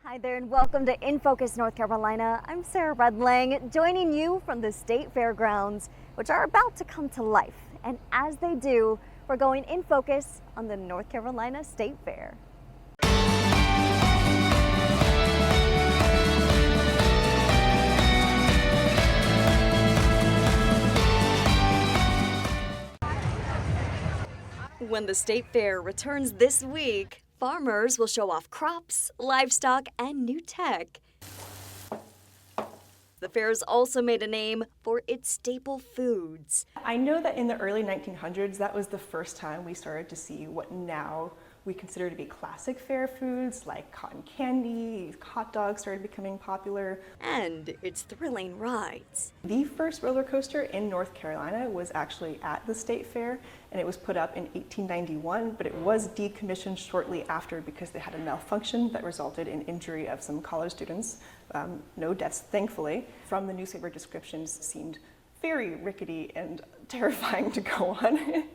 Hi there and welcome to In Focus North Carolina. I'm Sarah Redlang, joining you from the State Fairgrounds, which are about to come to life. And as they do, we're going in focus on the North Carolina State Fair. When the State Fair returns this week, farmers will show off crops, livestock, and new tech. The fair's also made a name for its staple foods. I know that in the early 1900s, that was the first time we started to see what now we consider to be classic fair foods, like cotton candy, hot dogs started becoming popular. And its thrilling rides. The first roller coaster in North Carolina was actually at the State Fair, and it was put up in 1891, but it was decommissioned shortly after because they had a malfunction that resulted in injury of some college students. No deaths, thankfully. From the newspaper descriptions, seemed very rickety and terrifying to go on.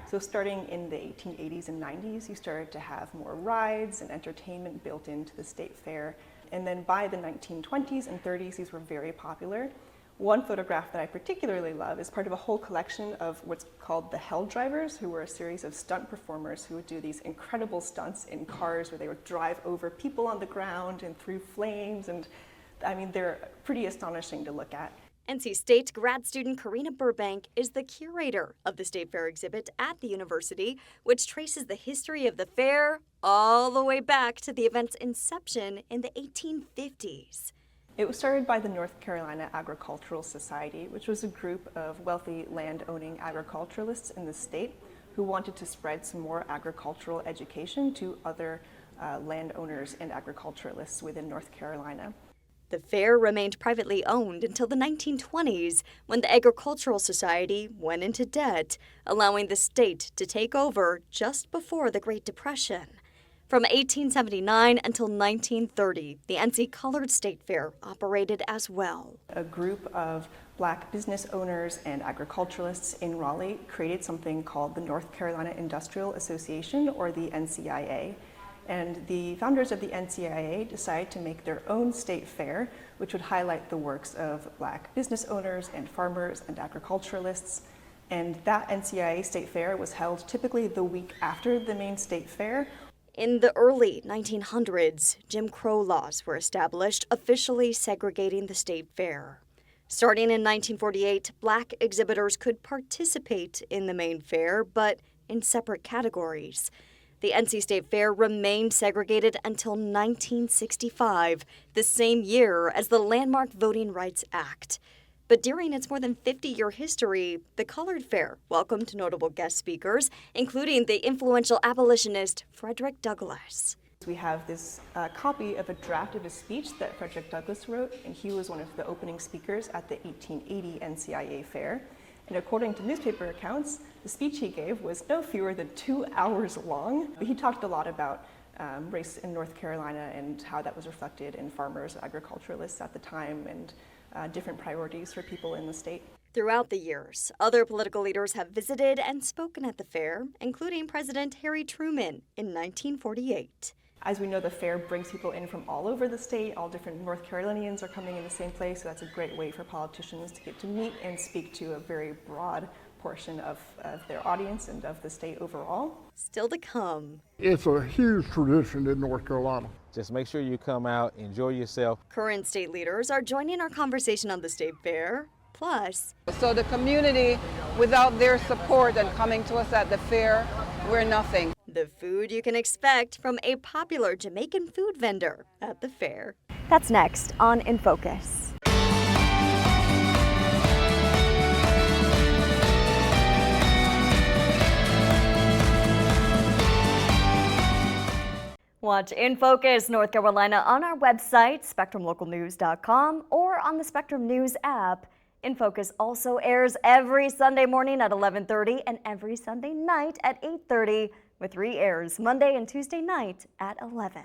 So starting in the 1880s and 90s, you started to have more rides and entertainment built into the State Fair. And then by the 1920s and 30s, these were very popular. One photograph that I particularly love is part of a whole collection of what's called the Hell Drivers, who were a series of stunt performers who would do these incredible stunts in cars where they would drive over people on the ground and through flames. And I mean, they're pretty astonishing to look at. NC State grad student Karina Burbank is the curator of the State Fair exhibit at the university, which traces the history of the fair all the way back to the event's inception in the 1850s. It was started by the North Carolina Agricultural Society, which was a group of wealthy land-owning agriculturalists in the state who wanted to spread some more agricultural education to other landowners and agriculturalists within North Carolina. The fair remained privately owned until the 1920s, when the Agricultural Society went into debt, allowing the state to take over just before the Great Depression. From 1879 until 1930, the NC Colored State Fair operated as well. A group of Black business owners and agriculturalists in Raleigh created something called the North Carolina Industrial Association, or the NCIA. And the founders of the NCIA decided to make their own state fair, which would highlight the works of Black business owners and farmers and agriculturalists. And that NCIA state fair was held typically the week after the main state fair. In the early 1900s, Jim Crow laws were established, officially segregating the state fair. Starting in 1948, Black exhibitors could participate in the main fair, but in separate categories. The NC State Fair remained segregated until 1965, the same year as the landmark Voting Rights Act. But during its more than 50-year history, the Colored Fair welcomed notable guest speakers, including the influential abolitionist Frederick Douglass. We have this copy of a draft of a speech that Frederick Douglass wrote, and he was one of the opening speakers at the 1880 NCIA Fair. And according to newspaper accounts, the speech he gave was no fewer than 2 hours long. He talked a lot about race in North Carolina and how that was reflected in farmers, agriculturalists at the time, and different priorities for people in the state. Throughout the years, other political leaders have visited and spoken at the fair, including President Harry Truman in 1948. As we know, the fair brings people in from all over the state. All different North Carolinians are coming in the same place, so that's a great way for politicians to get to meet and speak to a very broad portion of their audience and of the state overall. Still to come. It's a huge tradition in North Carolina. Just make sure you come out, enjoy yourself. Current state leaders are joining our conversation on the State Fair. Plus, so the community, without their support and coming to us at the fair, we're nothing. The food you can expect from a popular Jamaican food vendor at the fair. That's next on In Focus. Watch In Focus North Carolina on our website, SpectrumLocalNews.com, or on the Spectrum News app. In Focus also airs every Sunday morning at 11:30 and every Sunday night at 8:30, with re-airs Monday and Tuesday night at 11.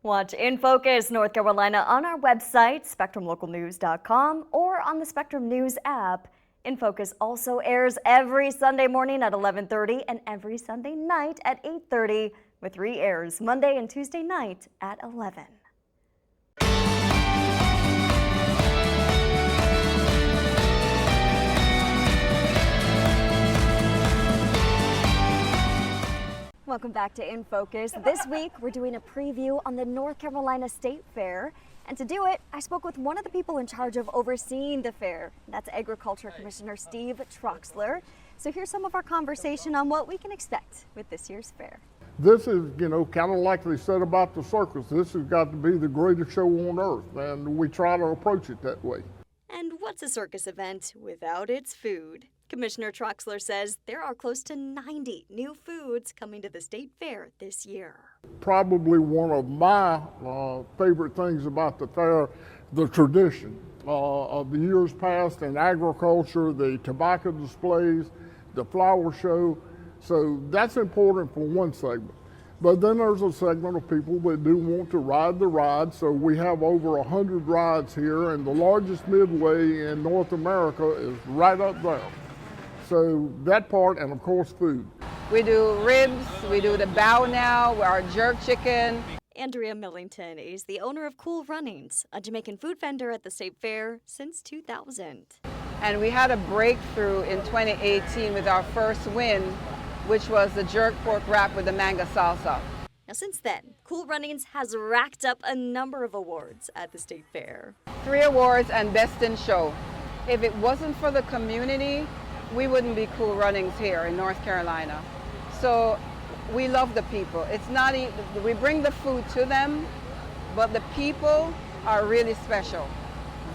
Watch In Focus North Carolina on our website, SpectrumLocalNews.com, or on the Spectrum News app. In Focus also airs every Sunday morning at 11:30 and every Sunday night at 8:30, with re-airs Monday and Tuesday night at 11. Welcome back to In Focus. This week, we're doing a preview on the North Carolina State Fair. And to do it, I spoke with one of the people in charge of overseeing the fair. That's Agriculture Commissioner Steve Troxler. So here's some of our conversation on what we can expect with this year's fair. This is, kind of like they said about the circus. This has got to be the greatest show on earth, and we try to approach it that way. And what's a circus event without its food? Commissioner Troxler says there are close to 90 new foods coming to the state fair this year. Probably one of my favorite things about the fair, the tradition of the years past in agriculture, the tobacco displays, the flower show. So that's important for one segment. But then there's a segment of people that do want to ride the ride. So we have over 100 rides here, and the largest midway in North America is right up there. So that part, and of course food. We do ribs, we do the bow now, our jerk chicken. Andrea Millington is the owner of Cool Runnings, a Jamaican food vendor at the State Fair since 2000. And we had a breakthrough in 2018 with our first win, which was the jerk pork wrap with the mango salsa. Now since then, Cool Runnings has racked up a number of awards at the State Fair. 3 awards and Best in Show. If it wasn't for the community, we wouldn't be Cool Runnings here in North Carolina. So we love the people. It's not we bring the food to them, but the people are really special,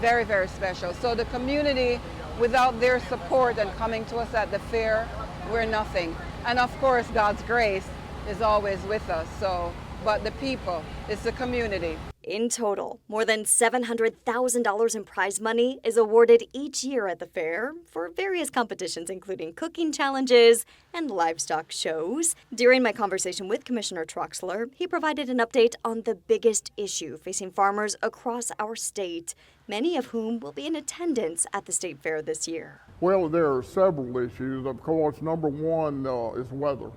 very, very special. So the community, without their support and coming to us at the fair, we're nothing. And of course, God's grace is always with us. So, but the people, it's the community. In total, more than $700,000 in prize money is awarded each year at the fair for various competitions, including cooking challenges and livestock shows. During my conversation with Commissioner Troxler, he provided an update on the biggest issue facing farmers across our state, many of whom will be in attendance at the state fair this year. Well, there are several issues. Of course, number one is weather.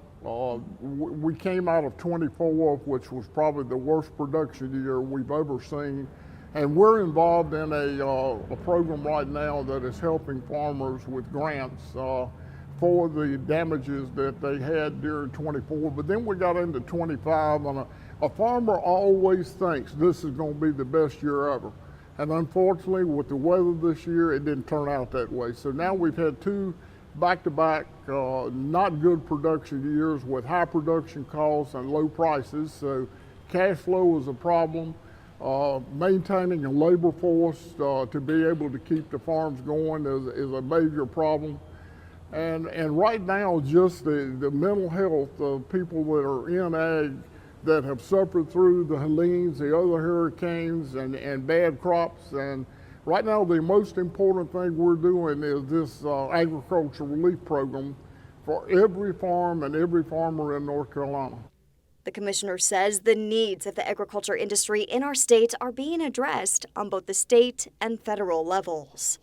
We came out of 24, which was probably the worst production year we've ever seen. And we're involved in a program right now that is helping farmers with grants for the damages that they had during 24. But then we got into 25, and a farmer always thinks this is going to be the best year ever. And unfortunately, with the weather this year, it didn't turn out that way. So now we've had 2 back-to-back not good production years with high production costs and low prices. So cash flow is a problem. Maintaining a labor force to be able to keep the farms going is a major problem. And right now, just the mental health of people that are in ag that have suffered through the Helene's, the other hurricanes, and bad crops. And right now, the most important thing we're doing is this agriculture relief program for every farm and every farmer in North Carolina. The commissioner says the needs of the agriculture industry in our state are being addressed on both the state and federal levels.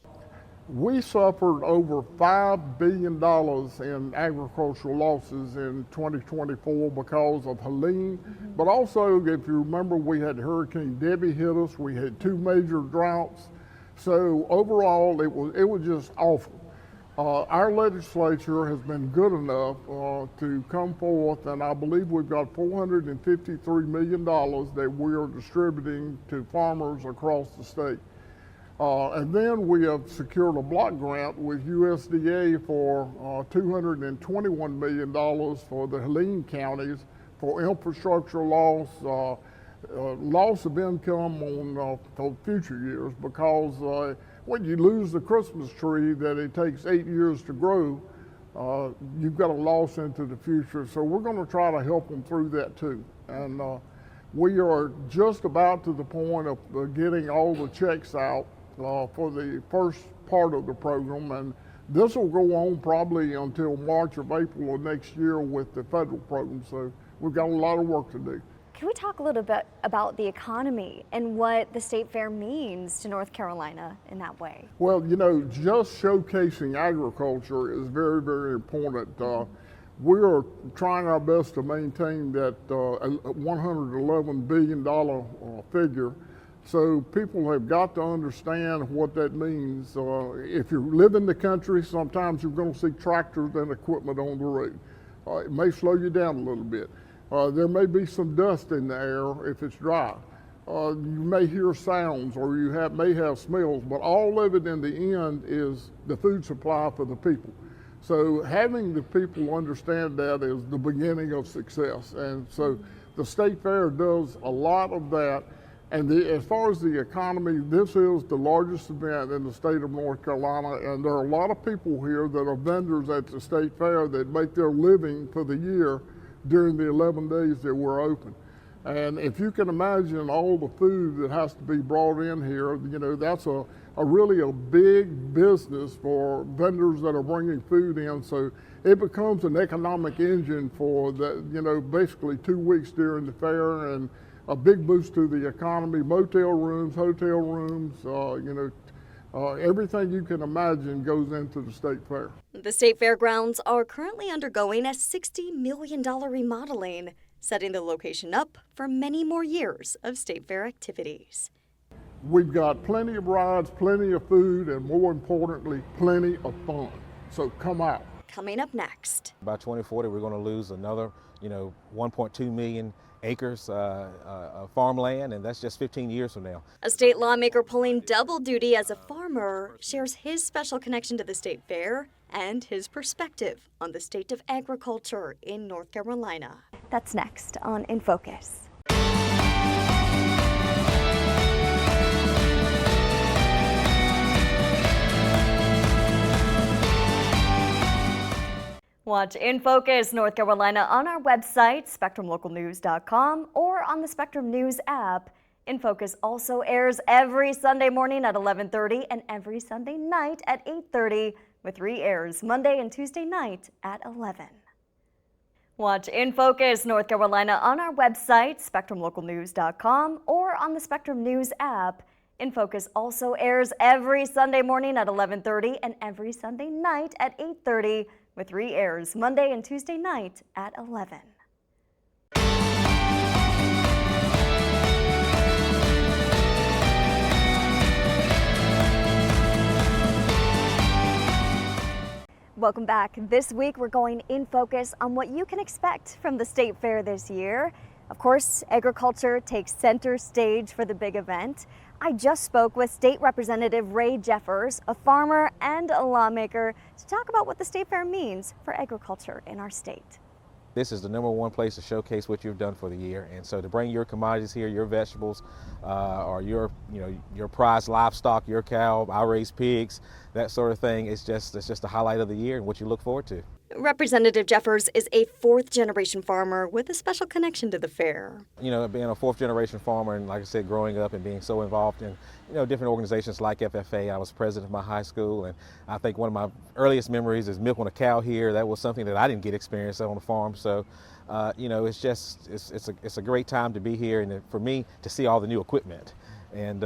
We suffered over $5 billion in agricultural losses in 2024 because of Helene. But also, if you remember, we had Hurricane Debbie hit us. We had 2 major droughts. So overall, it was just awful. Our legislature has been good enough to come forth, and I believe we've got $453 million that we are distributing to farmers across the state. And then we have secured a block grant with USDA for $221 million for the Helene counties for infrastructure loss, loss of income on for future years, because when you lose the Christmas tree that it takes 8 years to grow, you've got a loss into the future. So we're going to try to help them through that too. And we are just about to the point of getting all the checks out for the first part of the program, and this will go on probably until March or April of next year with the federal program. So we've got a lot of work to do. Can we talk a little bit about the economy and what the state fair means to North Carolina in that way? Well, just showcasing agriculture is very, very important. We are trying our best to maintain that $111 billion figure. So people have got to understand what that means. If you live in the country, sometimes you're going to see tractors and equipment on the road. It may slow you down a little bit. There may be some dust in the air if it's dry. You may hear sounds or you may have smells, but all of it in the end is the food supply for the people. So having the people understand that is the beginning of success. And so the State Fair does a lot of that. And as far as the economy, this is the largest event in the state of North Carolina, and there are a lot of people here that are vendors at the State Fair that make their living for the year during the 11 days that we're open. And if you can imagine all the food that has to be brought in here, you know, that's really a big business for vendors that are bringing food in. So it becomes an economic engine for the, you know, basically 2 weeks during the fair, and a big boost to the economy. Motel rooms, hotel rooms, you know, everything you can imagine goes into the State Fair. The State Fairgrounds are currently undergoing a $60 million remodeling, setting the location up for many more years of State Fair activities. We've got plenty of rides, plenty of food, and more importantly, plenty of fun. So come out. Coming up next. By 2040, we're going to lose another, 1.2 million acres of farmland, and that's just 15 years from now. A state lawmaker pulling double duty as a farmer shares his special connection to the State Fair and his perspective on the state of agriculture in North Carolina. That's next on In Focus. Watch In Focus North Carolina on our website, SpectrumLocalNews.com, or on the Spectrum News app. In Focus also airs every Sunday morning at 11:30 and every Sunday night at 8:30, with re-airs Monday and Tuesday night at 11. Watch In Focus North Carolina on our website, SpectrumLocalNews.com, or on the Spectrum News app. In Focus also airs every Sunday morning at 11:30 and every Sunday night at 8:30, with re-airs Monday and Tuesday night at 11. Welcome back. This week we're going in focus on what you can expect from the State Fair this year. Of course, agriculture takes center stage for the big event. I just spoke with State Representative Ray Jeffers, a farmer and a lawmaker, to talk about what the State Fair means for agriculture in our state. This is the #1 place to showcase what you've done for the year, and so to bring your commodities here, your vegetables, or your prized livestock, your cow, I raise pigs, that sort of thing, it's just the highlight of the year and what you look forward to. Representative Jeffers is a fourth-generation farmer with a special connection to the fair. You know, being a fourth-generation farmer, and like I said, growing up and being so involved in, different organizations like FFA. I was president of my high school, and I think one of my earliest memories is milking a cow here. That was something that I didn't get experience on the farm. So, it's a great time to be here, and for me to see all the new equipment, and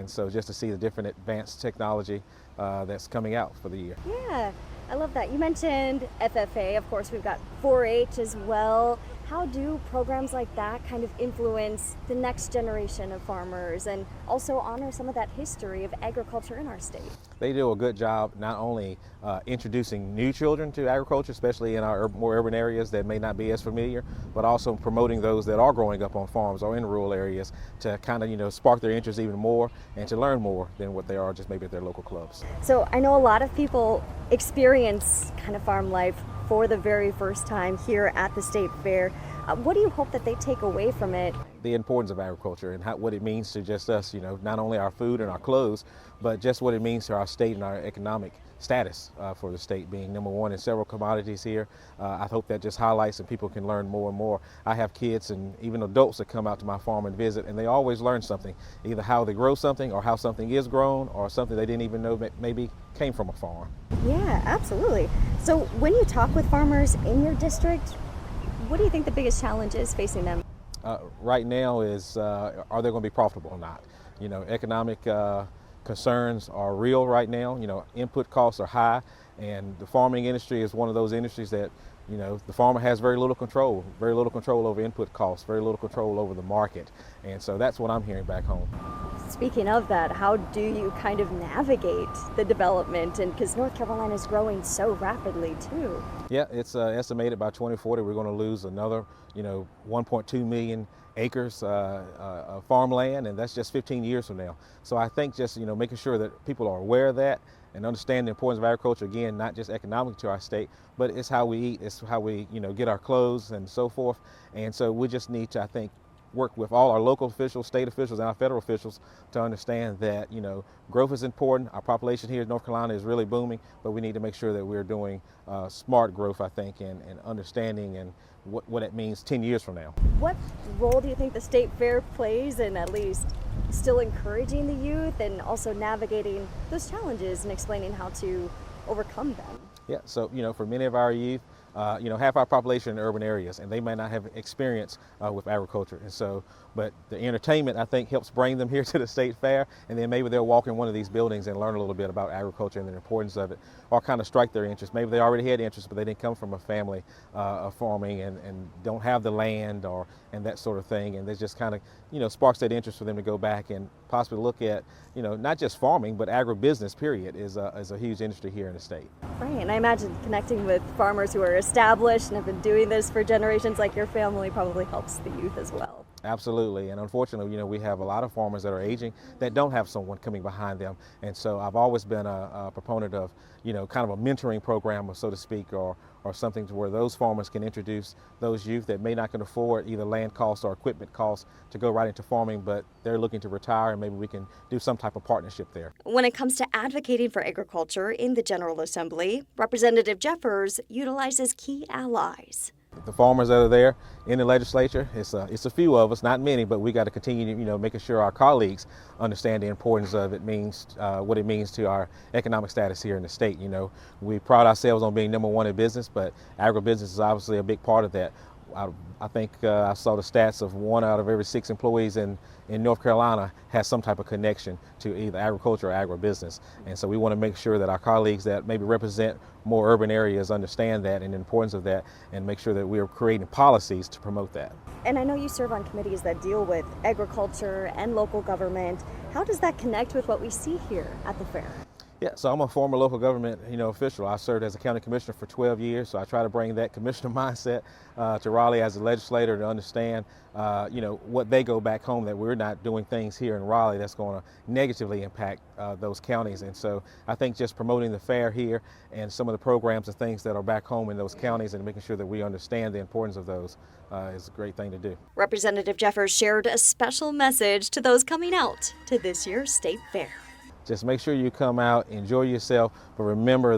so just to see the different advanced technology that's coming out for the year. Yeah, I love that. You mentioned FFA. Of course, we've got 4-H as well. How do programs like that kind of influence the next generation of farmers and also honor some of that history of agriculture in our state? They do a good job not only introducing new children to agriculture, especially in our more urban areas that may not be as familiar, but also promoting those that are growing up on farms or in rural areas to kind of, spark their interest even more and to learn more than what they are just maybe at their local clubs. So I know a lot of people experience kind of farm life for the very first time here at the State Fair. What do you hope that they take away from it? The importance of agriculture and what it means to just us, not only our food and our clothes, but just what it means to our state and our economic status for the state being #1 in several commodities here. I hope that just highlights and people can learn more and more. I have kids and even adults that come out to my farm and visit, and they always learn something, either how they grow something or how something is grown or something they didn't even know maybe came from a farm. Yeah, absolutely. So when you talk with farmers in your district, what do you think the biggest challenge is facing them? Right now is, are they going to be profitable or not? Economic concerns are real right now. Input costs are high, and the farming industry is one of those industries that you know, the farmer has very little control over input costs, very little control over the market. And so that's what I'm hearing back home. Speaking of that, how do you kind of navigate the development? And because North Carolina is growing so rapidly too. Yeah, it's estimated by 2040 we're going to lose another, 1.2 million acres of farmland, and that's just 15 years from now. So I think just, making sure that people are aware of that and understand the importance of agriculture, again, not just economic to our state, but it's how we eat, it's how we, get our clothes and so forth. And so we just need to, I think, work with all our local officials, state officials, and our federal officials to understand that, growth is important. Our population here in North Carolina is really booming, but we need to make sure that we're doing smart growth, I think, and understanding and what it means 10 years from now. What role do you think the state fair plays in at least still encouraging the youth and also navigating those challenges and explaining how to overcome them? Yeah, so, for many of our youth, half our population in urban areas, and they may not have experience with agriculture. And so, but the entertainment, I think, helps bring them here to the state fair, and then maybe they'll walk in one of these buildings and learn a little bit about agriculture and the importance of it, or kind of strike their interest. Maybe they already had interest, but they didn't come from a family of farming and don't have the land and that sort of thing, and they just kind of, sparks that interest for them to go back and possibly look at, not just farming, but agribusiness, period, is a huge industry here in the state. Right, and I imagine connecting with farmers who are established and have been doing this for generations like your family probably helps the youth as well. Absolutely, and unfortunately, we have a lot of farmers that are aging that don't have someone coming behind them, and so I've always been a proponent of, kind of a mentoring program, so to speak, or something to where those farmers can introduce those youth that may not can afford either land costs or equipment costs to go right into farming, but they're looking to retire, and maybe we can do some type of partnership there. When it comes to advocating for agriculture in the General Assembly, Representative Jeffers utilizes key allies. The farmers that are there in the legislature, it's a few of us, not many, but we got to continue, making sure our colleagues understand the importance of it means, what it means to our economic status here in the state. We pride ourselves on being number one in business, but agribusiness is obviously a big part of that. I think I saw the stats of 1 out of every 6 employees in North Carolina has some type of connection to either agriculture or agribusiness. And so we want to make sure that our colleagues that maybe represent more urban areas understand that and the importance of that, and make sure that we are creating policies to promote that. And I know you serve on committees that deal with agriculture and local government. How does that connect with what we see here at the fair? Yeah, so I'm a former local government, official. I served as a county commissioner for 12 years, so I try to bring that commissioner mindset to Raleigh as a legislator to understand, what they go back home, that we're not doing things here in Raleigh that's going to negatively impact those counties. And so I think just promoting the fair here and some of the programs and things that are back home in those counties and making sure that we understand the importance of those is a great thing to do. Representative Jeffers shared a special message to those coming out to this year's state fair. Just make sure you come out, enjoy yourself, but remember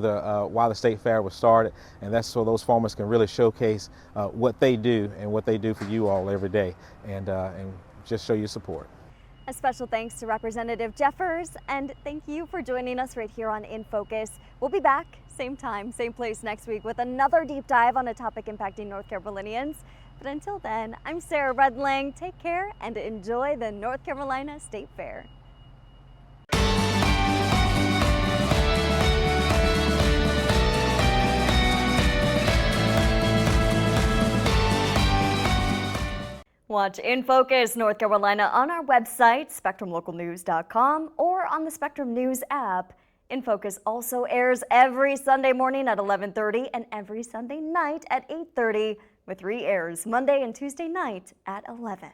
why the state fair was started, and that's so those farmers can really showcase what they do and what they do for you all every day, and just show your support. A special thanks to Representative Jeffers, and thank you for joining us right here on In Focus. We'll be back, same time, same place next week with another deep dive on a topic impacting North Carolinians. But until then, I'm Sarah Redlang. Take care and enjoy the North Carolina State Fair. Watch In Focus North Carolina on our website, SpectrumLocalNews.com, or on the Spectrum News app. In Focus also airs every Sunday morning at 11:30 and every Sunday night at 8:30, with re-airs Monday and Tuesday night at 11.